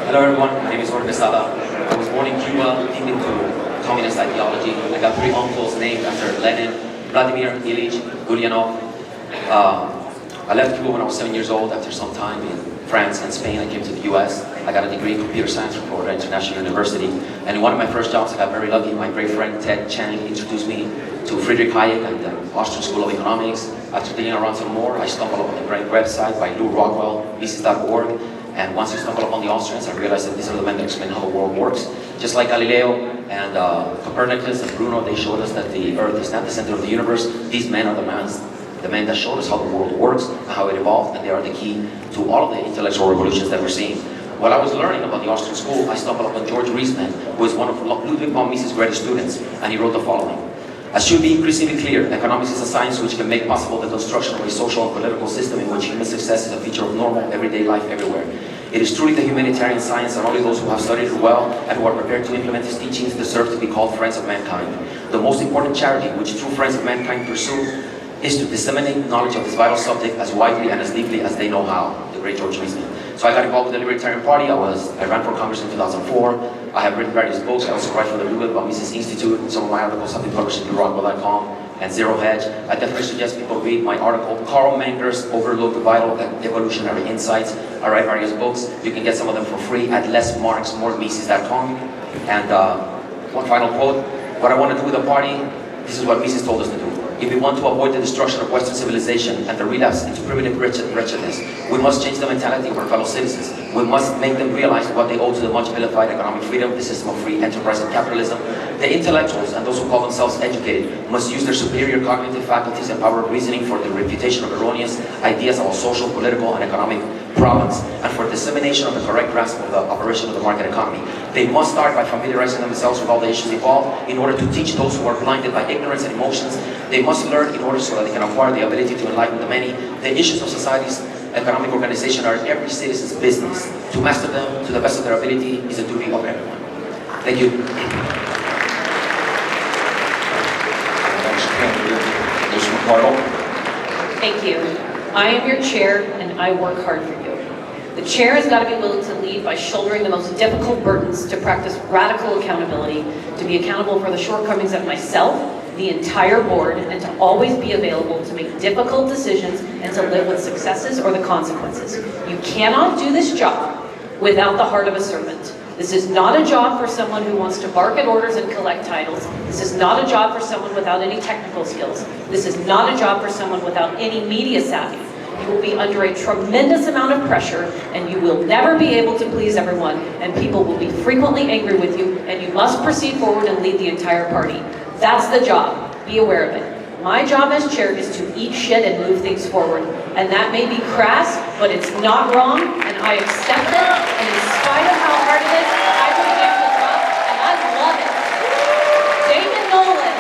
Hello everyone, my name is Jorge Quesada. I was born in Cuba, deep into communist ideology. I got 3 uncles named after Lenin, Vladimir Ilyich Ulyanov. I left Cuba when I was 7 years old. After some time in France and Spain, I came to the US. I got a degree in computer science from Florida International University. And in one of my first jobs, I got very lucky. My great friend Ted Chiang introduced me to Friedrich Hayek and the Austrian School of Economics. After digging around some more, I stumbled upon a great website by Lou Rockwell, Mises.org. And once I stumbled upon the Austrians, I realized that these are the men that explain how the world works. Just like Galileo and Copernicus and Bruno, they showed us that the Earth is not the center of the universe. These men are the men that showed us how the world works and how it evolved, and they are the key to all of the intellectual revolutions that we're seeing. While I was learning about the Austrian school, I stumbled upon George Reisman, who is one of Ludwig von Mises' greatest students, and he wrote the following. As should be increasingly clear, economics is a science which can make possible the construction of a social and political system in which human success is a feature of normal, everyday life everywhere. It is truly the humanitarian science, and only those who have studied it well and who are prepared to implement its teachings deserve to be called friends of mankind. The most important charity which true friends of mankind pursue is to disseminate knowledge of this vital subject as widely and as deeply as they know how. The great George Reisman. So I got involved with the Libertarian Party. I ran for Congress in 2004. I have written various books. I also write for the Ludwig von Mises Institute. Some of my articles have been published in Rockwell.com and Zero Hedge. I definitely suggest people read my article, Karl Menger's Overlooked Vital Evolutionary Insights. I write various books. You can get some of them for free at lessmarksmoremises.com. And one final quote. What I want to do with the party, this is what Mises told us to do. If we want to avoid the destruction of Western civilization and the relapse into primitive wretchedness, we must change the mentality of our fellow citizens. We must make them realize what they owe to the much vilified economic freedom, the system of free enterprise and capitalism. The intellectuals and those who call themselves educated must use their superior cognitive faculties and power of reasoning for the refutation of erroneous ideas about social, political, and economic problems, and for dissemination of the correct grasp of the operation of the market economy. They must start by familiarizing themselves with all the issues involved in order to teach those who are blinded by ignorance and emotions. They must learn in order so that they can acquire the ability to enlighten the many. The issues of society's economic organization are every citizen's business. To master them to the best of their ability is a duty of everyone. Thank you. Next candidate, Ms. McCardle. Thank you. I am your chair, and I work hard for you. The chair has got to be willing to lead by shouldering the most difficult burdens, to practice radical accountability, to be accountable for the shortcomings of myself, the entire board, and to always be available to make difficult decisions and to live with successes or the consequences. You cannot do this job without the heart of a servant. This is not a job for someone who wants to bark at orders and collect titles. This is not a job for someone without any technical skills. This is not a job for someone without any media savvy. You will be under a tremendous amount of pressure, and you will never be able to please everyone, and people will be frequently angry with you, and you must proceed forward and lead the entire party. That's the job. Be aware of it. My job as chair is to eat shit and move things forward. And that may be crass, but it's not wrong, and I accept it, and in spite of how hard it is, I will give the job, and I love it. David Nolan,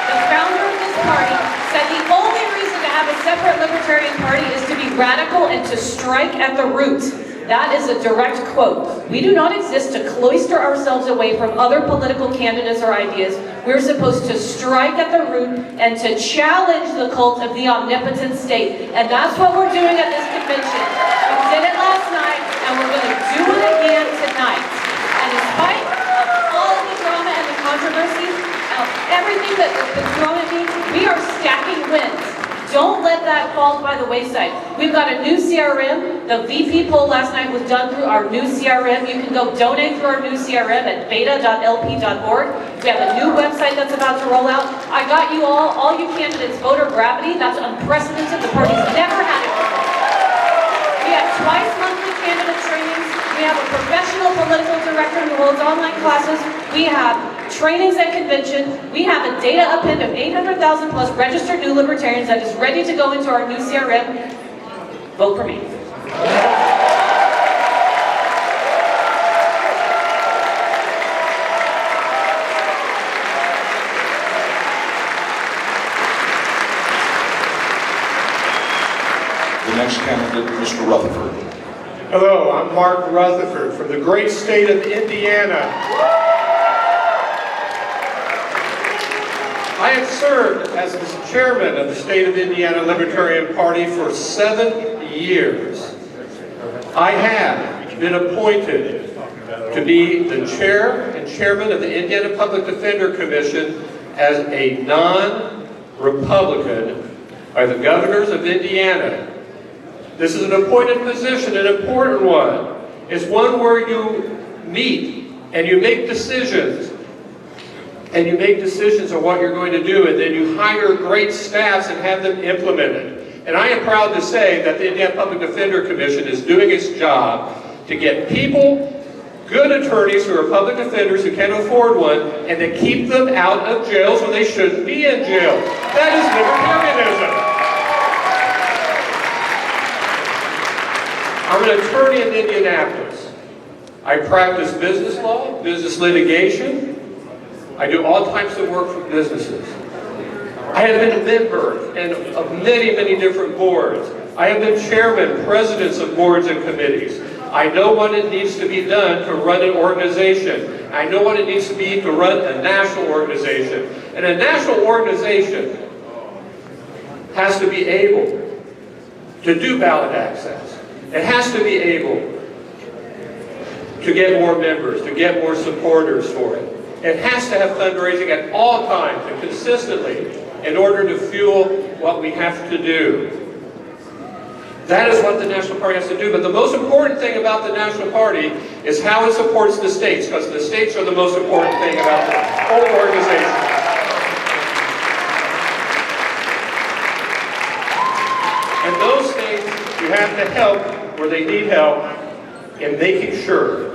the founder of this party, said the only reason to have a separate libertarian party is to be radical and to strike at the root. That is a direct quote. We do not exist to cloister ourselves away from other political candidates or ideas. We're supposed to strike at the root and to challenge the cult of the omnipotent state. And that's what we're doing at this convention. We did it last night, and we're going to do it again tonight. And in spite of all of the drama and the controversy, of everything that's been thrown at me, we are stacking wins. Don't let that fall by the wayside. We've got a new CRM. The VP poll last night was done through our new CRM. You can go donate through our new CRM at beta.lp.org. We have a new website that's about to roll out. I got you all you candidates, voter gravity. That's unprecedented. The party's never had it before. We have twice monthly candidate trainings. We have a professional political director who holds online classes. We have trainings at convention. We have a data append of 800,000 plus registered new libertarians that is ready to go into our new CRM. Vote for me. The next candidate, Mr. Rutherford. Hello, I'm Mark Rutherford from the great state of Indiana. I have served as the chairman of the State of Indiana Libertarian Party for 7 years. I have been appointed to be the chair and chairman of the Indiana Public Defender Commission as a non-Republican by the governors of Indiana. This is an appointed position, an important one. It's one where you meet and you make decisions. And you make decisions on what you're going to do, and then you hire great staffs and have them implemented. And I am proud to say that the Indiana Public Defender Commission is doing its job to get people, good attorneys who are public defenders who can't afford one, and to keep them out of jails when they shouldn't be in jail. That is libertarianism. I'm an attorney in Indianapolis. I practice business law, business litigation. I do all types of work for businesses. I have been a member of many, many different boards. I have been chairman, presidents of boards and committees. I know what it needs to be done to run an organization. I know what it needs to be to run a national organization. And a national organization has to be able to do ballot access. It has to be able to get more members, to get more supporters for it. It has to have fundraising at all times and consistently in order to fuel what we have to do. That is what the National Party has to do. But the most important thing about the National Party is how it supports the states, because the states are the most important thing about the whole organization. And those states, you have to help where they need help in making sure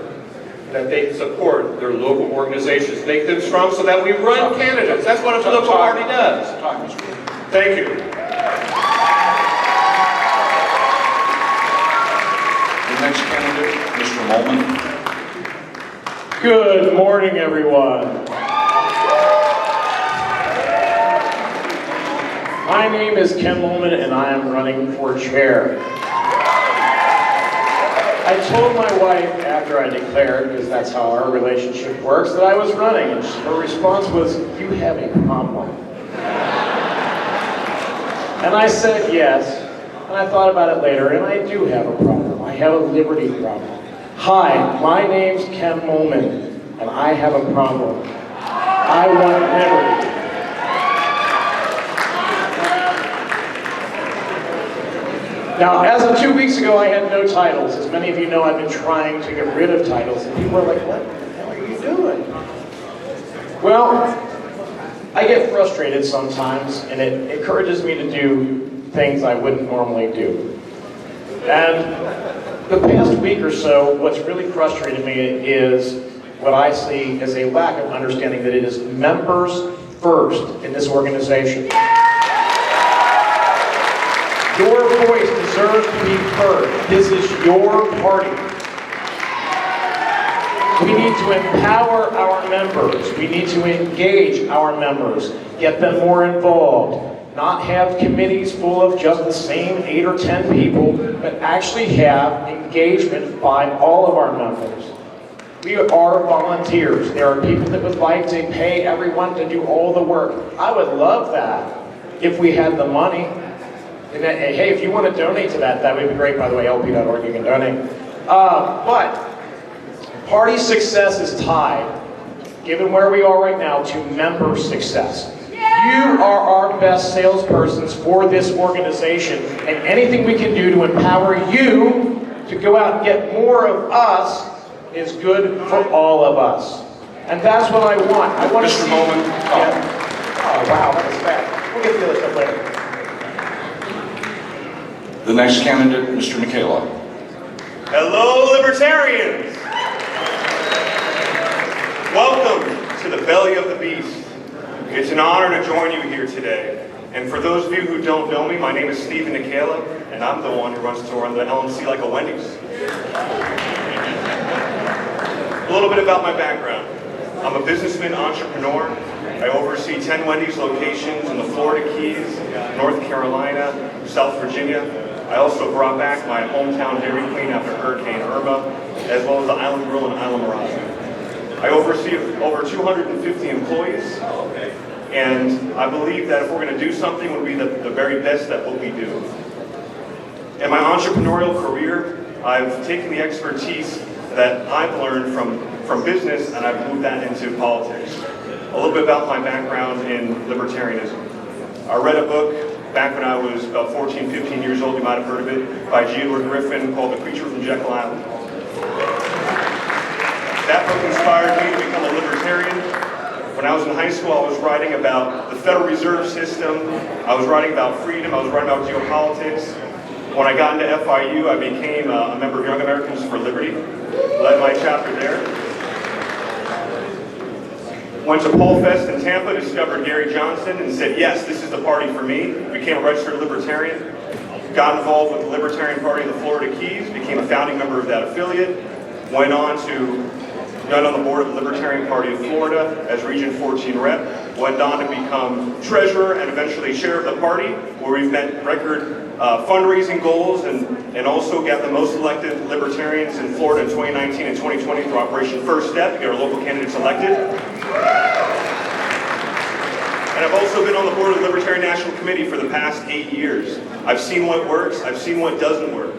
that they support their local organizations, make them strong so that we run candidates. That's what a political party does. Thank you. The next candidate, Mr. Molman. Good morning, everyone. My name is Ken Molman, and I am running for chair. I told my wife after I declared, because that's how our relationship works, that I was running, and her response was, "You have a problem." And I said yes, and I thought about it later, and I do have a problem. I have a liberty problem. Hi, my name's Ken Molman, and I have a problem. I want liberty. Now, as of 2 weeks ago, I had no titles. As many of you know, I've been trying to get rid of titles, and people are like, what the hell are you doing? Well, I get frustrated sometimes, and it encourages me to do things I wouldn't normally do. And the past week or so, what's really frustrated me is what I see as a lack of understanding that it is members first in this organization. Your voice deserves to be heard. This is your party. We need to empower our members. We need to engage our members, get them more involved, not have committees full of just the same 8 or 10 people, but actually have engagement by all of our members. We are volunteers. There are people that would like to pay everyone to do all the work. I would love that if we had the money. And hey, if you want to donate to that, that would be great. By the way, lp.org, you can donate. But party success is tied, given where we are right now, to member success. You are our best salespersons for this organization, and anything we can do to empower you to go out and get more of us is good for all of us. And that's what I want. I want to see... Mr. Molman. Yeah. Oh, wow, that was fast. We'll get to the other stuff later. The next candidate, Mr. Michaela. Hello, libertarians! Welcome to the belly of the beast. It's an honor to join you here today. And for those of you who don't know me, my name is Stephen Michaela, and I'm the one who runs to run the LMC like a Wendy's. A little bit about my background. I'm a businessman, entrepreneur. I oversee 10 Wendy's locations in the Florida Keys, North Carolina, South Virginia. I also brought back my hometown Dairy Queen after Hurricane Irma, as well as the Island Grill in Isla Mirage. I oversee over 250 employees, and I believe that if we're going to do something, we'll be the very best at what we do. In my entrepreneurial career, I've taken the expertise that I've learned from from business, and I've moved that into politics. A little bit about my background in libertarianism. I read a book back when I was about 14, 15 years old, you might have heard of it, by G. Edward Griffin called The Creature from Jekyll Island. That book inspired me to become a libertarian. When I was in high school, I was writing about the Federal Reserve System, I was writing about freedom, I was writing about geopolitics. When I got into FIU, I became a member of Young Americans for Liberty, led my chapter there. Went to Paul Fest in Tampa, discovered Gary Johnson, and said, yes, this is the party for me. Became a registered libertarian. Got involved with the Libertarian Party of the Florida Keys, became a founding member of that affiliate. Went on the board of the Libertarian Party of Florida as Region 14 rep. Went on to become treasurer and eventually chair of the party, where we've met record fundraising goals and also got the most elected libertarians in Florida in 2019 and 2020 through Operation First Step to get our local candidates elected. And I've also been on the board of the Libertarian National Committee for the past 8 years. I've seen what works, I've seen what doesn't work.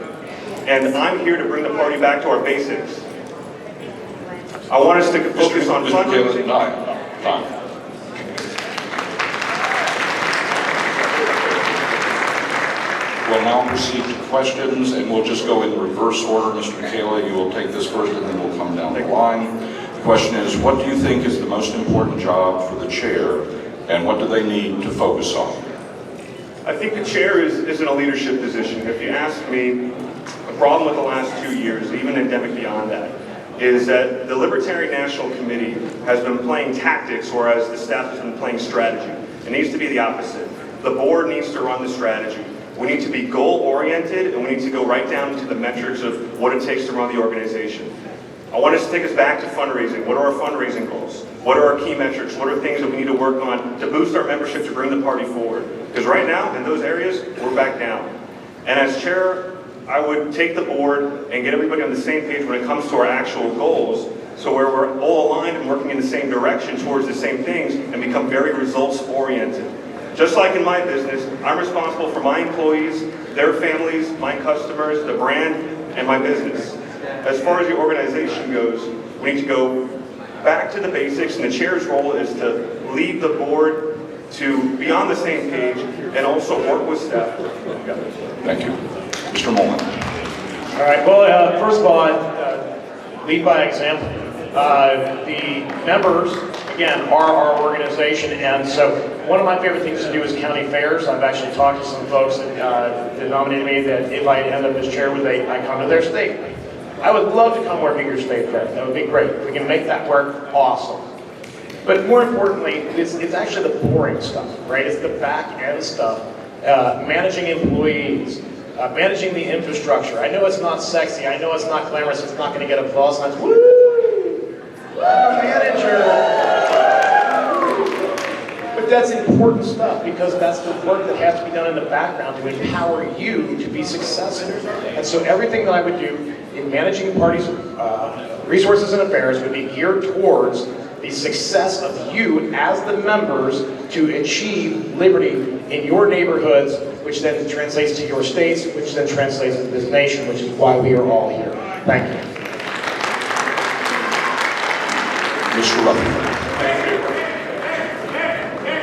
And I'm here to bring the party back to our basics. I want us to focus on fundraising. Time. We'll now proceed to questions, and we'll just go in reverse order. Mr. Michaela, you will take this first, and then we'll come down the line. The question is, what do you think is the most important job for the chair, and what do they need to focus on? I think the chair is in a leadership position. If you ask me, the problem with the last 2 years, even endemic beyond that, is that the Libertarian National Committee has been playing tactics, whereas the staff has been playing strategy. It needs to be the opposite. The board needs to run the strategy. We need to be goal-oriented, and we need to go right down to the metrics of what it takes to run the organization. I want us to take us back to fundraising. What are our fundraising goals? What are our key metrics? What are things that we need to work on to boost our membership to bring the party forward? Because right now, in those areas, we're back down. And as chair, I would take the board and get everybody on the same page when it comes to our actual goals, so where we're all aligned and working in the same direction towards the same things and become very results-oriented. Just like in my business, I'm responsible for my employees, their families, my customers, the brand, and my business. As far as the organization goes, we need to go back to the basics, and the chair's role is to lead the board to be on the same page and also work with staff. Thank you. Mr. Mullen. All right, well, first of all, lead by example. The members, again, are our organization, and so one of my favorite things to do is county fairs. I've actually talked to some folks that nominated me that if I end up as chair, I come to their state. I would love to come work at your state fair. That would be great. If we can make that work, awesome. But more importantly, it's actually the boring stuff, right? It's the back end stuff. Managing employees, managing the infrastructure. I know it's not sexy. I know it's not glamorous. It's not going to get applause. And that's, woo! Manager! But that's important stuff, because that's the work that has to be done in the background to empower you to be successful. And so everything that I would do in managing the party's resources and affairs would be geared towards the success of you as the members to achieve liberty in your neighborhoods, which then translates to your states, which then translates to this nation, which is why we are all here. Thank you. Mr. Rutherford. Thank you.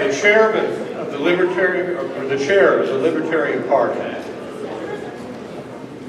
The chairman of the Libertarian, or the chair of the Libertarian Party,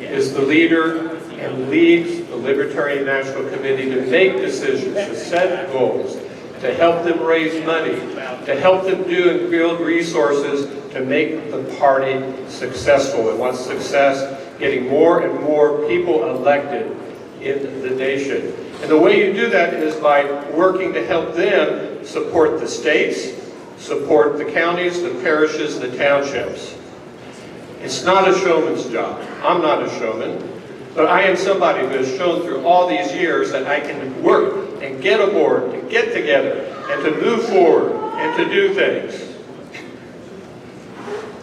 is the leader and leads the Libertarian National Committee to make decisions, to set goals, to help them raise money, to help them do and build resources to make the party successful. And what's success? Getting more and more people elected in the nation. And the way you do that is by working to help them support the states, support the counties, the parishes, the townships. It's not a showman's job. I'm not a showman. But I am somebody who has shown through all these years that I can work and get aboard, to get together, and to move forward, and to do things.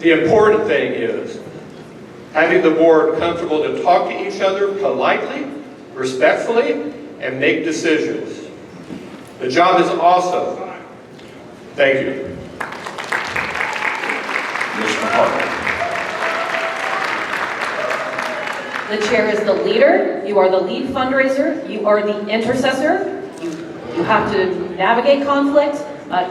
The important thing is having the board comfortable to talk to each other politely, respectfully, and make decisions. The job is awesome. Thank you. Mr. Parker. The chair is the leader, you are the lead fundraiser, you are the intercessor, You have to navigate conflict.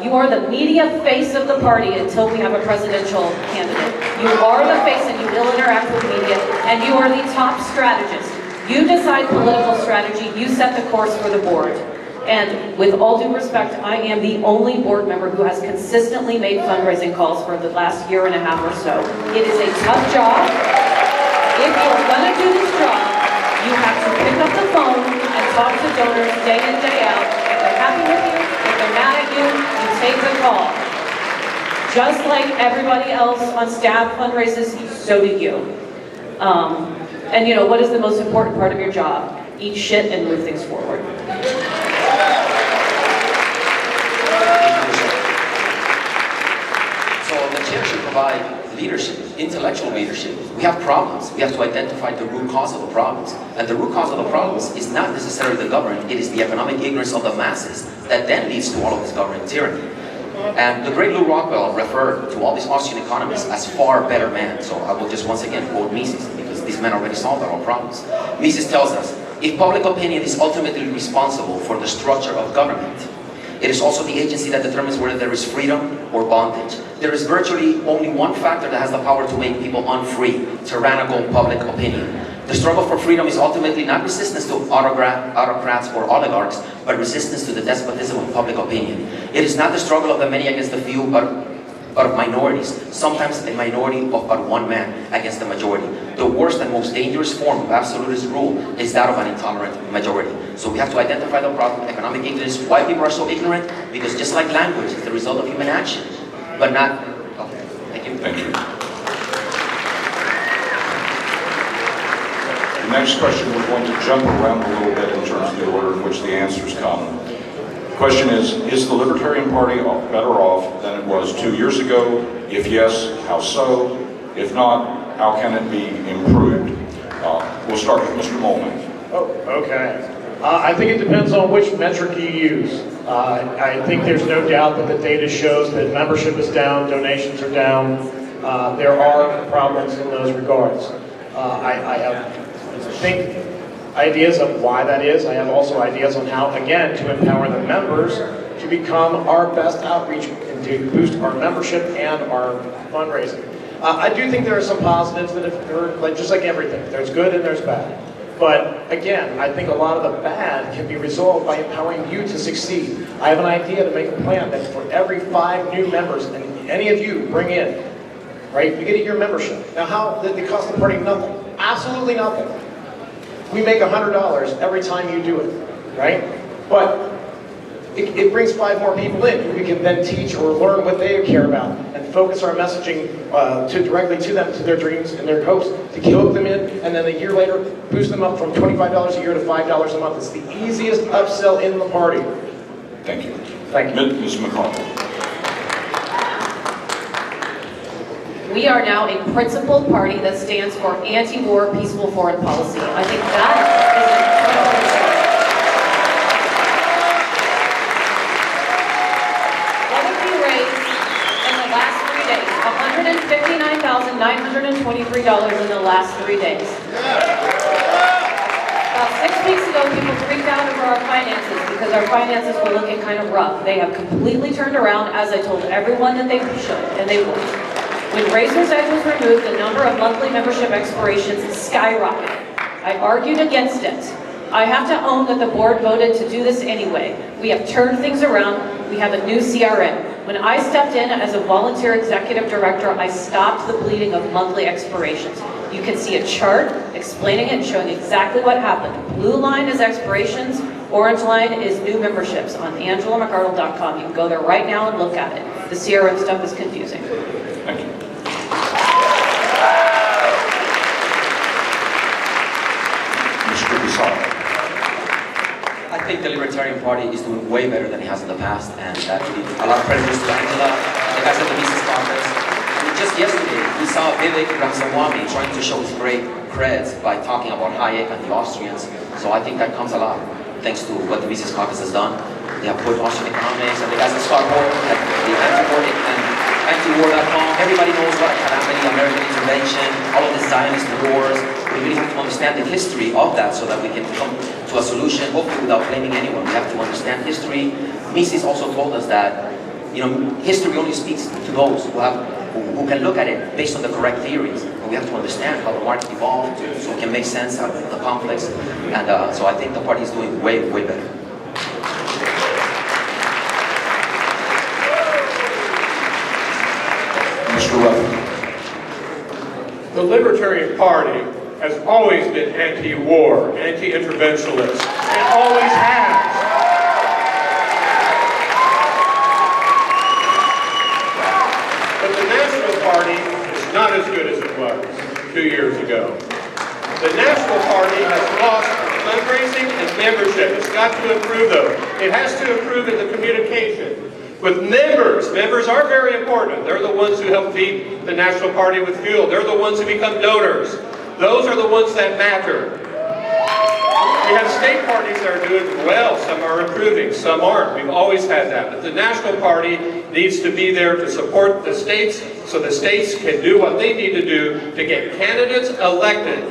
You are the media face of the party until we have a presidential candidate. You are the face and you will interact with media, and you are the top strategist. You decide political strategy, you set the course for the board. And with all due respect, I am the only board member who has consistently made fundraising calls for the last year and a half or so. It is a tough job. If you're gonna do this job, you have to pick up the phone and talk to donors day in, day out. If they're happy with you, if they're mad at you, you take the call. Just like everybody else on staff fundraises, so do you. And you know, what is the most important part of your job? Eat shit and move things forward. So the chair should provide leadership, intellectual leadership. We have problems. We have to identify the root cause of the problems. And the root cause of the problems is not necessarily the government, it is the economic ignorance of the masses that then leads to all of this government tyranny. And the great Lou Rockwell referred to all these Austrian economists as far better men. So I will just once again quote Mises, because these men already solved our problems. Mises tells us, if public opinion is ultimately responsible for the structure of government, it is also the agency that determines whether there is freedom or bondage. There is virtually only one factor that has the power to make people unfree: tyrannical public opinion. The struggle for freedom is ultimately not resistance to autocrats or oligarchs, but resistance to the despotism of public opinion. It is not the struggle of the many against the few, but of minorities, sometimes a minority of but one man against the majority. The worst and most dangerous form of absolutist rule is that of an intolerant majority. So we have to identify the problem, economic ignorance. Why people are so ignorant? Because just like language, it's the result of human action, but not... Okay, thank you. Thank you. The next question, we're going to jump around a little bit in terms of the order in which the answers come. The question is the Libertarian Party better off than it was 2 years ago? If yes, how so? If not, how can it be improved? We'll start with Mr. Molman. Oh, okay. I think it depends on which metric you use. I think there's no doubt that the data shows that membership is down, donations are down. There are problems in those regards. I think ideas of why that is. I have also ideas on how, again, to empower the members to become our best outreach and to boost our membership and our fundraising. I do think there are some positives that have, like, just like everything, there's good and there's bad. But again, I think a lot of the bad can be resolved by empowering you to succeed. I have an idea to make a plan that for every 5 new members, and any of you bring in, right, you get a year membership. Now how, it costs the party nothing, absolutely nothing. We make $100 every time you do it, right? But it brings 5 more people in. We can then teach or learn what they care about and focus our messaging directly to them, to their dreams and their hopes, to hook them in, and then a year later, boost them up from $25 a year to $5 a month. It's the easiest upsell in the party. Thank you. Thank you. Ms. McCarthy. We are now a principled party that stands for anti-war, peaceful foreign policy. I think that is an incredible result. What have we raised in the last 3 days? $159,923 in the last 3 days. About 6 weeks ago, people freaked out over our finances because our finances were looking kind of rough. They have completely turned around, as I told everyone that they should, and they would. When Razor's Edge was removed, the number of monthly membership expirations skyrocketed. I argued against it. I have to own that the board voted to do this anyway. We have turned things around. We have a new CRM. When I stepped in as a volunteer executive director, I stopped the bleeding of monthly expirations. You can see a chart explaining it and showing exactly what happened. Blue line is expirations, orange line is new memberships on AngelaMcArdle.com. You can go there right now and look at it. The CRM stuff is confusing. Thank you. Mr. Bissado. I think the Libertarian Party is doing way better than it has in the past, and that a lot of credit goes to Angela, the guys at the Mises Conference. I mean, just yesterday, we saw Vivek Ramaswamy trying to show his great creds by talking about Hayek and the Austrians. So I think that comes a lot thanks to what the Mises Caucus has done. They have put Austrian economics, and the guys at Scott Horton, like the anti-war and anti-war.com. Everybody knows what a calamity, American intervention, all of the Zionist wars, we really have to understand the history of that so that we can come to a solution, hopefully without blaming anyone. We have to understand history. Mises also told us that, history only speaks to those who can look at it based on the correct theories. But we have to understand how the market evolved so we can make sense out of the conflicts. And so I think the party is doing way, way better. Mr. Rutherford. The Libertarian Party has always been anti-war, anti-interventionist, and always has. But the National Party is not as good as it was 2 years ago. The National Party has lost fundraising and membership. It's got to improve those. It has to improve in the communication. With members, members are very important. They're the ones who help feed the National Party with fuel. They're the ones who become donors. Those are the ones that matter. We have state parties that are doing well. Some are improving, some aren't. We've always had that. But the National Party needs to be there to support the states so the states can do what they need to do to get candidates elected.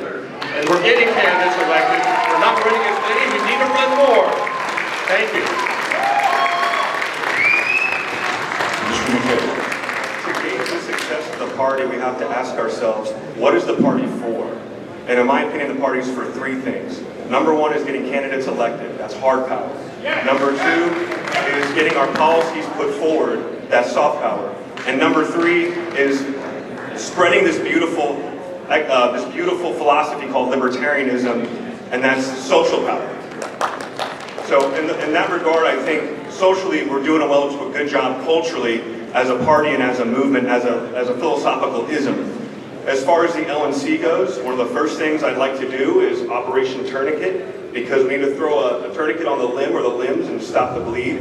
And we're getting candidates elected. We're not running as many. We need to run more. Thank you. Mr. To gauge the success of the party, we have to ask ourselves, what is the party for? And in my opinion, the party is for three things. Number one is getting candidates elected. That's hard power. Number two is getting our policies put forward. That's soft power. And number three is spreading this beautiful philosophy called libertarianism, and that's social power. So in that regard, I think socially we're doing a good job culturally as a party and as a movement, as a philosophical ism. As far as the LNC goes, one of the first things I'd like to do is Operation Tourniquet, because we need to throw a tourniquet on the limb or the limbs and stop the bleed.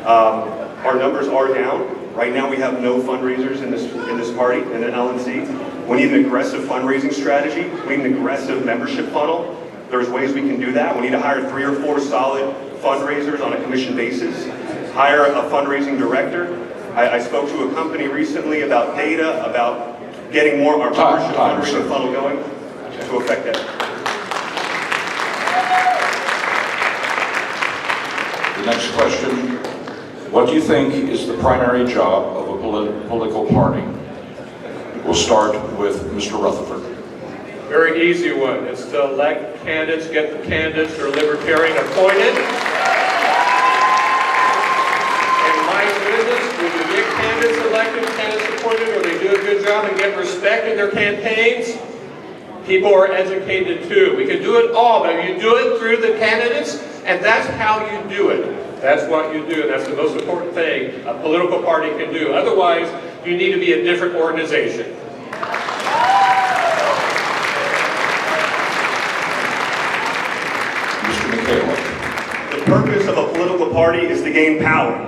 Our numbers are down. Right now we have no fundraisers in this party, in the LNC. We need an aggressive fundraising strategy. We need an aggressive membership funnel. There's ways we can do that. We need to hire 3 or 4 solid fundraisers on a commission basis. Hire a fundraising director. I spoke to a company recently about data, about getting more of our membership fundraising funnel going to affect that. The next question, what do you think is the primary job of a political party? We'll start with Mr. Rutherford. Very easy one. It's to elect candidates, get the candidates who are libertarian appointed. In my business, when you get candidates elected, candidates appointed, or they do a good job and get respect in their campaigns, people are educated too. We can do it all, but you do it through the candidates, and that's how you do it. That's what you do, and that's the most important thing a political party can do. Otherwise, you need to be a different organization. The purpose of a political party is to gain power.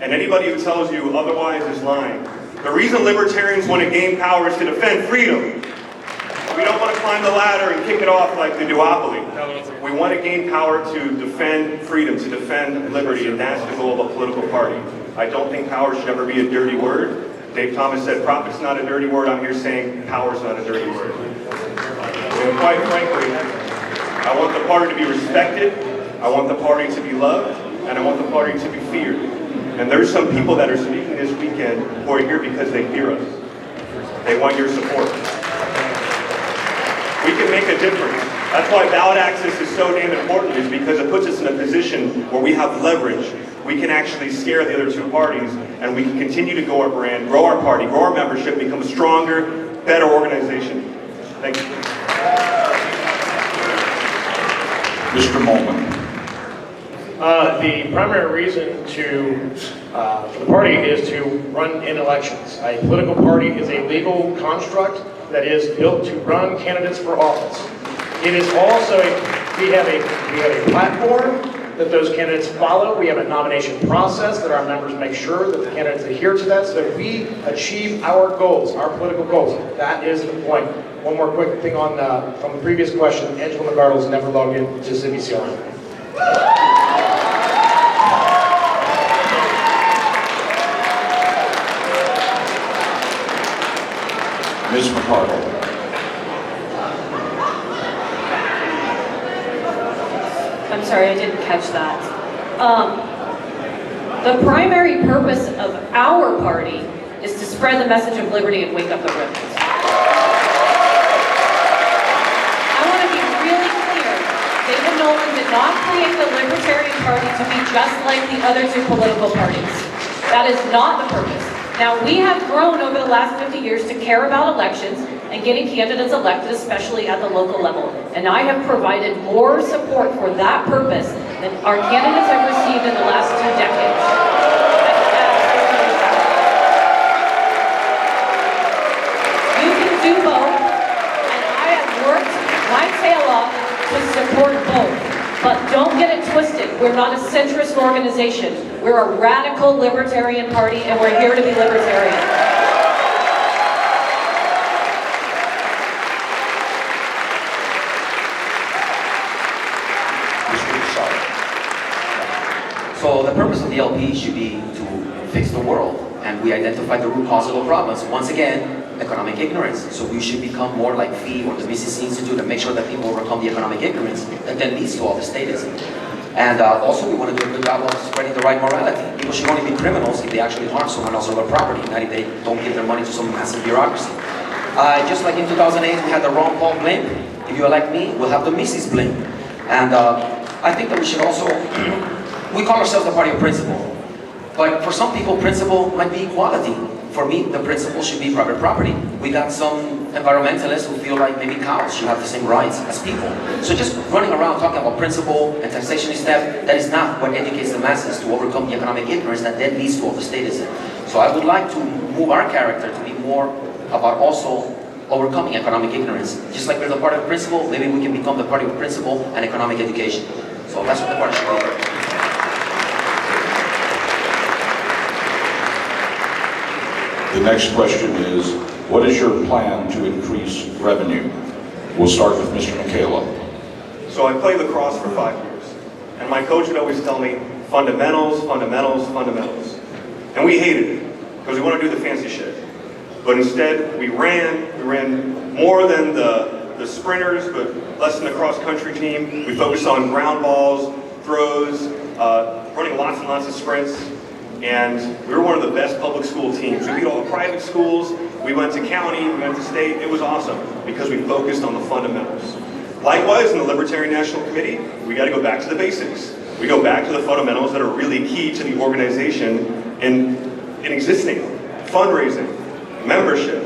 And anybody who tells you otherwise is lying. The reason libertarians want to gain power is to defend freedom. We don't want to climb the ladder and kick it off like the duopoly. We want to gain power to defend freedom, to defend liberty, and that's the goal of a political party. I don't think power should ever be a dirty word. Dave Thomas said profit's not a dirty word. I'm here saying power's not a dirty word. And quite frankly, I want the party to be respected, I want the party to be loved, and I want the party to be feared. And there's some people that are speaking this weekend who are here because they hear us. They want your support. We can make a difference. That's why ballot access is so damn important, is because it puts us in a position where we have leverage. We can actually scare the other two parties, and we can continue to grow our brand, grow our party, grow our membership, become a stronger, better organization. Thank you. Mr. Molman. The primary reason for the party is to run in elections. A political party is a legal construct that is built to run candidates for office. It is also we have a platform that those candidates follow. We have a nomination process that our members make sure that the candidates adhere to that so that we achieve our goals, our political goals. That is the point. One more quick thing on from the previous question. Angela McArdle's never logged into CiviCRM. Ms. McArdle. I'm sorry, I didn't catch that. The primary purpose of our party is to spread the message of liberty and wake up the rebels. I want to be really clear. David Nolan did not create the Libertarian Party to be just like the other two political parties. That is not the purpose. Now, we have grown over the last 50 years to care about elections and getting candidates elected, especially at the local level. And I have provided more support for that purpose than our candidates have received in the last 2 decades. You can do both, and I have worked my tail off to support both. But don't get it twisted. We're not a centrist organization. We're a radical libertarian party, and we're here to be libertarian. So the purpose of the LP should be to fix the world, and we identify the root cause of the problems. Once again, economic ignorance. So we should become more like FEE or the Mises Institute and make sure that people overcome the economic ignorance that then leads to all the statism. And also we want to do a good job of spreading the right morality. People should only be criminals if they actually harm someone else or their property, not if they don't give their money to some massive bureaucracy. Just like in 2008, we had the Ron Paul blimp. If you elect me, we'll have the Mises blimp. And I think that we should also, we call ourselves the party of principle. But for some people, principle might be equality. For me, the principle should be private property. We got some environmentalists who feel like maybe cows should have the same rights as people. So just running around talking about principle and taxation is step, that is not what educates the masses to overcome the economic ignorance that then leads to all the statism. So I would like to move our character to be more about also overcoming economic ignorance. Just like we're the party of principle, maybe we can become the party of principle and economic education. So that's what the party should be. The next question is, what is your plan to increase revenue? We'll start with Mr. Michaela. So I played lacrosse for 5 years, and my coach would always tell me, fundamentals, fundamentals, fundamentals. And we hated it, because we want to do the fancy shit. But instead, we ran more than the sprinters, but less than the cross-country team. We focused on ground balls, throws, running lots and lots of sprints. And we were one of the best public school teams. We beat all the private schools. We went to county, we went to state. It was awesome because we focused on the fundamentals. Likewise, in the Libertarian National Committee, we got to go back to the basics. We go back to the fundamentals that are really key to the organization in existing. Fundraising, membership,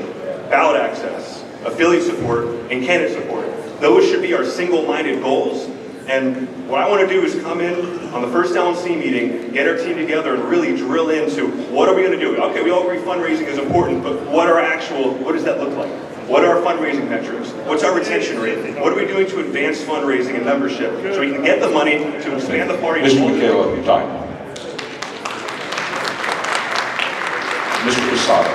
ballot access, affiliate support, and candidate support. Those should be our single-minded goals. And what I want to do is come in on the first LNC meeting, get our team together and really drill into what are we going to do? Okay, we all agree fundraising is important, but what does that look like? What are our fundraising metrics? What's our retention rate? What are we doing to advance fundraising and membership so we can get the money to expand the party? Mr. Michaela, time. Mr. Casado.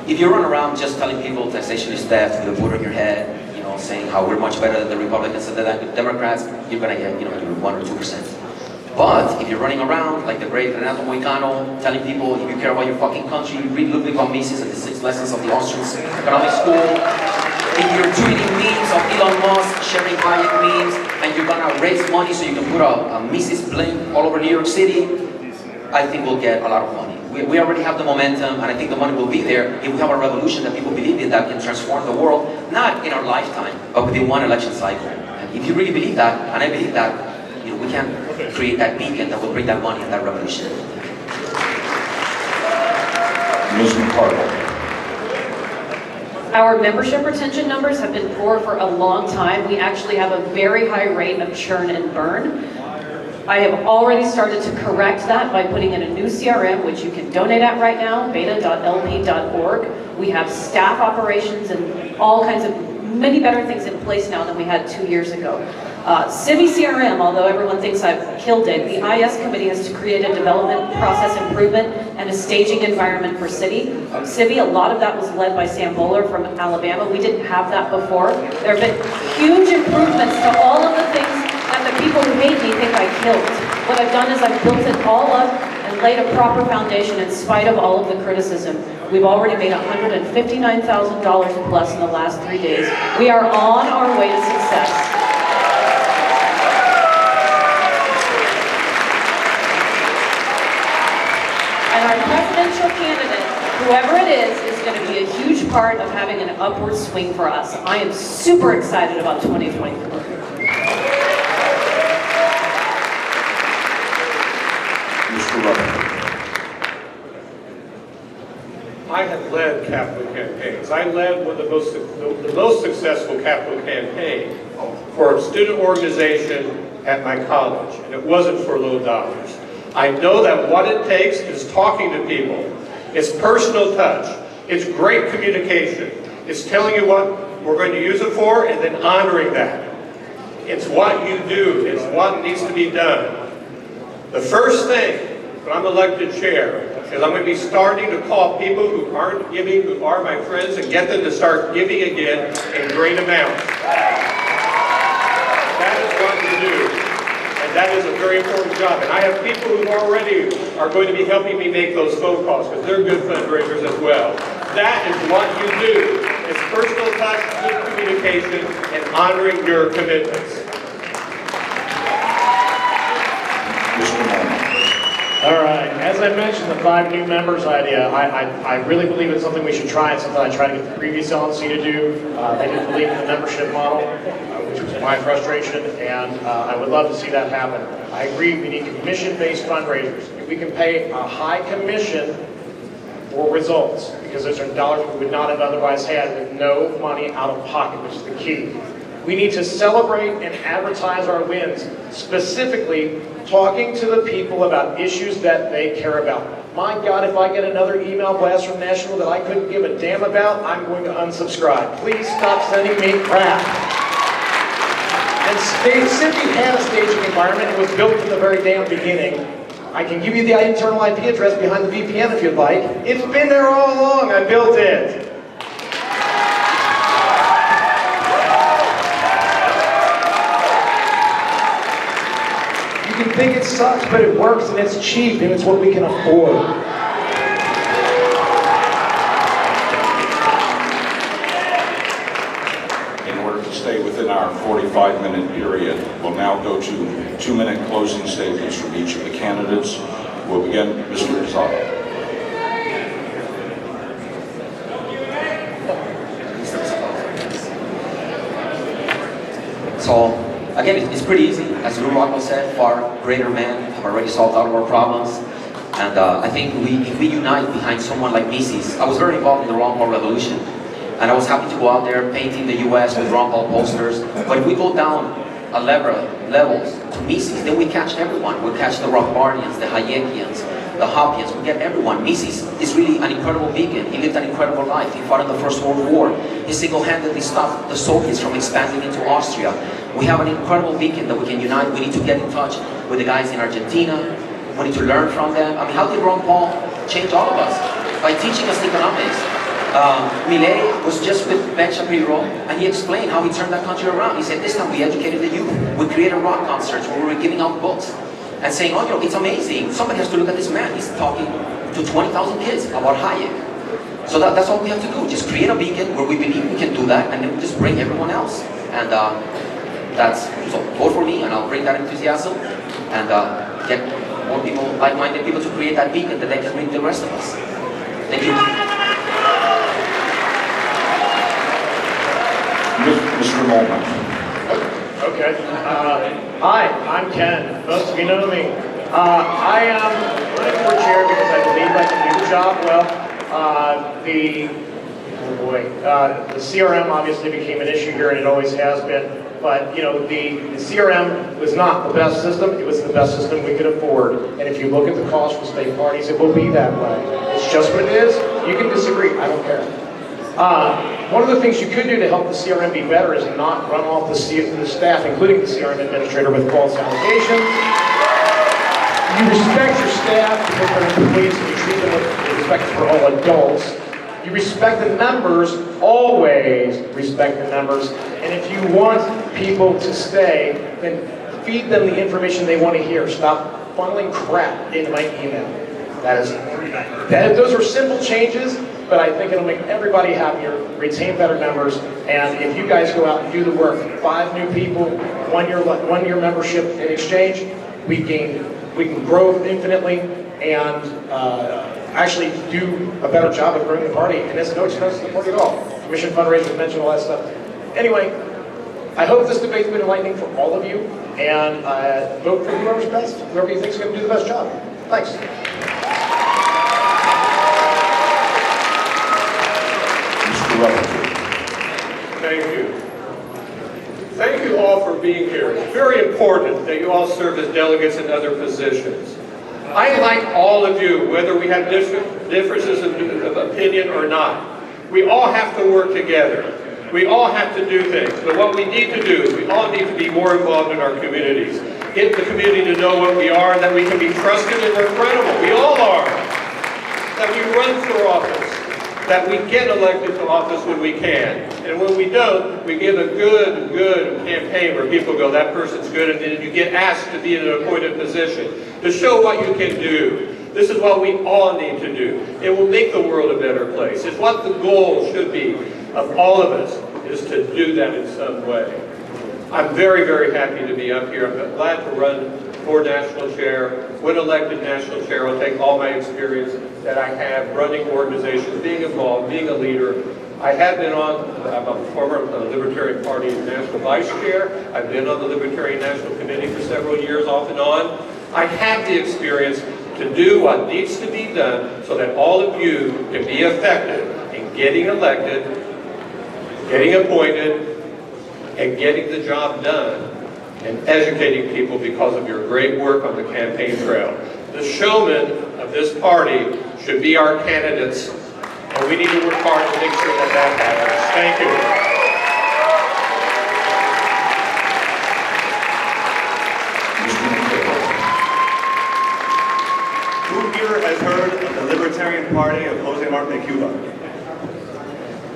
If you run around just telling people taxation is theft with a vote on your head, saying how we're much better than the Republicans and the Democrats, you're going to get, your 1 or 2%. But if you're running around like the great Renato Moicano, telling people if you care about your fucking country, you read Ludwig von Mises and the 6 lessons of the Austrian economic school, if you're tweeting memes of Elon Musk, sharing Hayek memes, and you're going to raise money so you can put a Mises blimp all over New York City, I think we'll get a lot of money. We already have the momentum, and I think the money will be there if we have a revolution that people believe in that can transform the world, not in our lifetime, but within one election cycle. And if you really believe that, and I believe that, we can create that beacon that will bring that money and that revolution. Ms. McCardle. Our membership retention numbers have been poor for a long time. We actually have a very high rate of churn and burn. I have already started to correct that by putting in a new CRM, which you can donate at right now, beta.lp.org. We have staff operations and all kinds of many better things in place now than we had 2 years ago. Civi CRM, although everyone thinks I've killed it, the IS committee has to create a development process improvement and a staging environment for Civi. Civi, a lot of that was led by Sam Bowler from Alabama. We didn't have that before. There have been huge improvements to all of the things that the people who hate me think I killed. What I've done is I've built it all up and laid a proper foundation in spite of all of the criticism. We've already made $159,000 plus in the last 3 days. We are on our way to success. is going to be a huge part of having an upward swing for us. I am super excited about 2024. Mr. Rutherford. I have led capital campaigns. I led one of the most successful capital campaign for a student organization at my college, and it wasn't for low dollars. I know that what it takes is talking to people. It's personal touch. It's great communication. It's telling you what we're going to use it for and then honoring that. It's what you do. It's what needs to be done. The first thing when I'm elected chair is I'm going to be starting to call people who aren't giving, who are my friends, and get them to start giving again in great amounts. That is what to do. And that is a very important job. And I have people who already are going to be helping me make those phone calls because they're good fundraisers as well. That is what you do. It's personal touch, good communication, and honoring your commitments. Mr. Molnar. All right, as I mentioned, the 5 new members idea, I really believe it's something we should try. It's something I tried to get the previous LNC to do. They didn't believe in the membership model, which was my frustration, and I would love to see that happen. I agree, we need commission-based fundraisers. If we can pay a high commission for results, because those are dollars we would not have otherwise had with no money out of pocket, which is the key. We need to celebrate and advertise our wins, specifically talking to the people about issues that they care about. My God, if I get another email blast from National that I couldn't give a damn about, I'm going to unsubscribe. Please stop sending me crap. And Cindy had a staging environment. It was built from the very damn beginning. I can give you the internal IP address behind the VPN if you'd like. It's been there all along. I built it. You can think it sucks, but it works and it's cheap and it's what we can afford. In order to stay within our 45-minute period, we'll now go to 2-minute closing statements from each of the candidates. We'll begin, Mr. Rosado. So, again, it's pretty easy. As Lou Rockwell said, far greater men have already solved all of our problems. And I think if we unite behind someone like Mises, I was very involved in the Ron Paul Revolution. And I was happy to go out there painting the US with Ron Paul posters. But if we go down a levels to Mises, then we catch everyone. We catch the Rothbardians, the Hayekians, the Hoppians. We get everyone. Mises is really an incredible beacon. He lived an incredible life. He fought in the First World War. He single-handedly stopped the Soviets from expanding into Austria. We have an incredible beacon that we can unite. We need to get in touch with the guys in Argentina. We need to learn from them. I mean, how did Ron Paul change all of us? By teaching us economics. Millet was just with Ben Shapiro, and he explained how he turned that country around. He said, this time we educated the youth. We created rock concerts where we were giving out books and saying, oh, you know, it's amazing. Somebody has to look at this man. He's talking to 20,000 kids about Hayek. So that's all we have to do. Just create a beacon where we believe we can do that, and then we just bring everyone else. And so vote for me, and I'll bring that enthusiasm and get more people, like-minded people, to create that beacon that they can bring the rest of us. Thank you. Mr. Molnar. Okay. Hi, I'm Ken. Most of you know me. I am running for chair because I believe I can do the job well. The CRM obviously became an issue here, and it always has been. But, you know, the CRM was not the best system. It was the best system we could afford. And if you look at the cost for state parties, it will be that way. It's just what it is. You can disagree. I don't care. One of the things you could do to help the CRM be better is not run off the staff, including the CRM administrator, with false allegations. You respect your staff because they're employees and you treat them with respect for all adults. You respect the members, always respect the members. And if you want people to stay, then feed them the information they want to hear. Stop funneling crap into my email. Those are simple changes, but I think it'll make everybody happier, retain better members, and if you guys go out and do the work, 5 new people, 1 year membership in exchange, we can grow infinitely, and actually do a better job of growing the party, and there's no expense to the party at all. Commission fundraisers, mentioned all that stuff. Anyway, I hope this debate's been enlightening for all of you, and vote for whoever's best, whoever you think is going to do the best job. Thanks. Mr. Rutherford. Thank you. Thank you all for being here. It's very important that you all serve as delegates in other positions. I like all of you, whether we have differences of opinion or not. We all have to work together. We all have to do things. But what we need to do is we all need to be more involved in our communities. Get the community to know what we are, that we can be trusted and we're credible. We all are. That we run for office. That we get elected to office when we can. And when we don't, we give a good campaign where people go, that person's good, and then you get asked to be in an appointed position to show what you can do. This is what we all need to do. It will make the world a better place. It's what the goal should be of all of us, is to do that in some way. I'm very happy to be up here. I'm glad to run for national chair. When elected national chair, I'll take all my experience that I have running organizations, being involved, being a leader. I have been I'm a former Libertarian Party national vice chair. I've been on the Libertarian National Committee for several years, off and on. I have the experience to do what needs to be done so that all of you can be effective in getting elected, getting appointed, and getting the job done, and educating people because of your great work on the campaign trail. The showmen of this party should be our candidates, and we need to work hard to make sure that that happens. Thank you. Mr. McHale. Who here has heard of the Libertarian Party of Jose Marti de Cuba?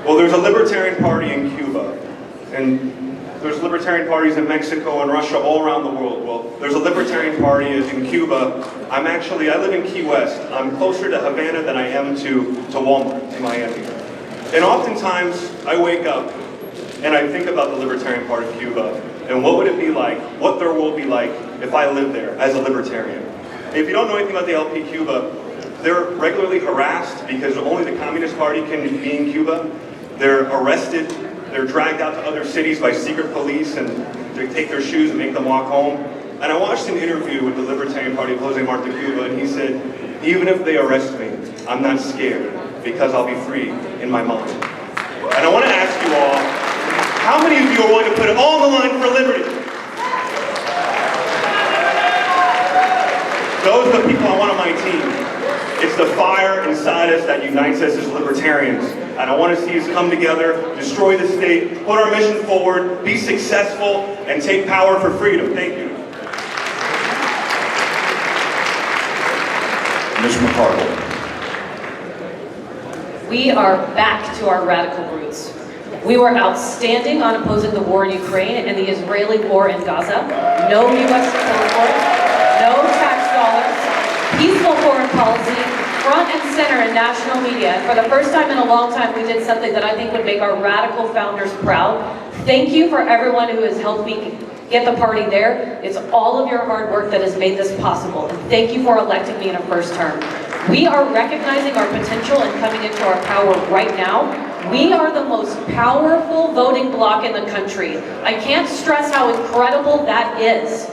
Well, there's a Libertarian Party in Cuba, and there's Libertarian parties in Mexico and Russia, all around the world. Well, there's a Libertarian Party in Cuba. I live in Key West. I'm closer to Havana than I am to Walmart in Miami. And oftentimes, I wake up and I think about the Libertarian Party of Cuba, and what would it be like, what their world be like if I lived there as a Libertarian. If you don't know anything about the LP Cuba, they're regularly harassed because only the Communist Party can be in Cuba. They're arrested. They're dragged out to other cities by secret police, and they take their shoes and make them walk home. And I watched an interview with the Libertarian Party of Jose Marti de Cuba, and he said, even if they arrest me, I'm not scared, because I'll be free in my mind. And I want to ask you all, how many of you are willing to put it all on the line for liberty? Those are the people I want on my team. It's the fire inside us that unites us as libertarians. And I want to see us come together, destroy the state, put our mission forward, be successful, and take power for freedom. Thank you. Ms. McCardle. We are back to our radical roots. We were outstanding on opposing the war in Ukraine and the Israeli war in Gaza. No U.S. support, no tax dollars, peaceful foreign policy, front and center in national media. And for the first time in a long time, we did something that I think would make our radical founders proud. Thank you for everyone who has helped me get the party there. It's all of your hard work that has made this possible. And thank you for electing me in a first term. We are recognizing our potential and coming into our power right now. We are the most powerful voting bloc in the country. I can't stress how incredible that is.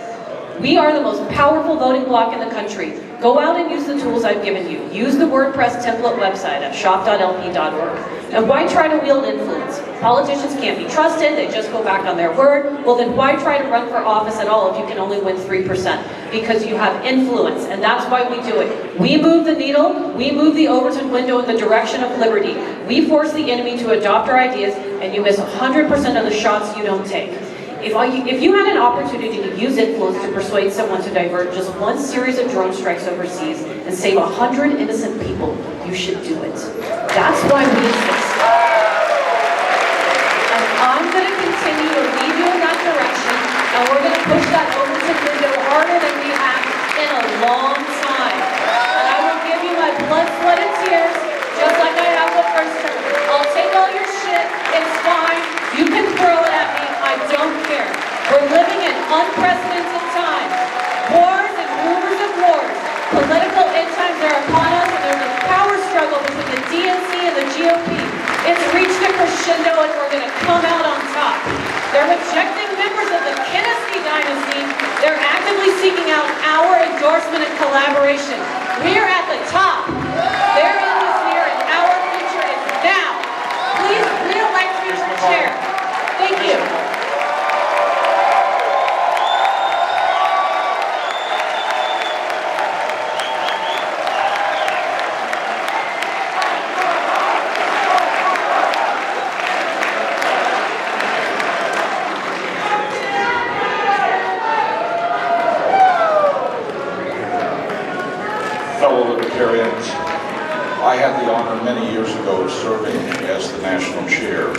We are the most powerful voting bloc in the country. Go out and use the tools I've given you. Use the WordPress template website at shop.lp.org. And why try to wield influence? Politicians can't be trusted, they just go back on their word. Well then why try to run for office at all if you can only win 3%? Because you have influence, and that's why we do it. We move the needle, we move the Overton window in the direction of liberty. We force the enemy to adopt our ideas, and you miss 100% of the shots you don't take. If you had an opportunity to use influence to persuade someone to divert just one series of drone strikes overseas and save 100 innocent people, you should do it. That's why we exist. And I'm going to continue to lead you in that direction, and we're going to push that Overton window harder than we have in a long time. And I will give you my blood, sweat, and tears, just like I have the first time. I'll take all your shit, it's fine. You can throw it at me, I don't care. We're living in unprecedented times. Wars and rumors of wars. Political end times are upon us, and there's a generation. We're at the top. Their end is near and our future is now. Please re-elect me to the chair. Thank you. Fellow Libertarians, I had the honor many years ago of serving as the national chair.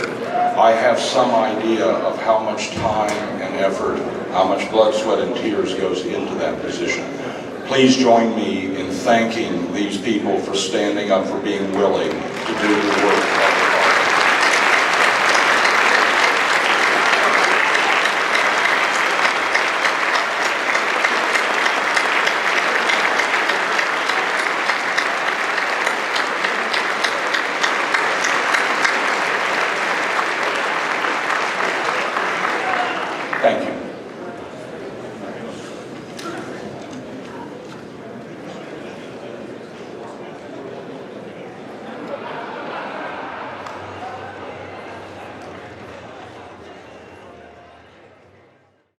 I have some idea of how much time and effort, how much blood, sweat, and tears goes into that position. Please join me in thanking these people for standing up, for being willing to do the work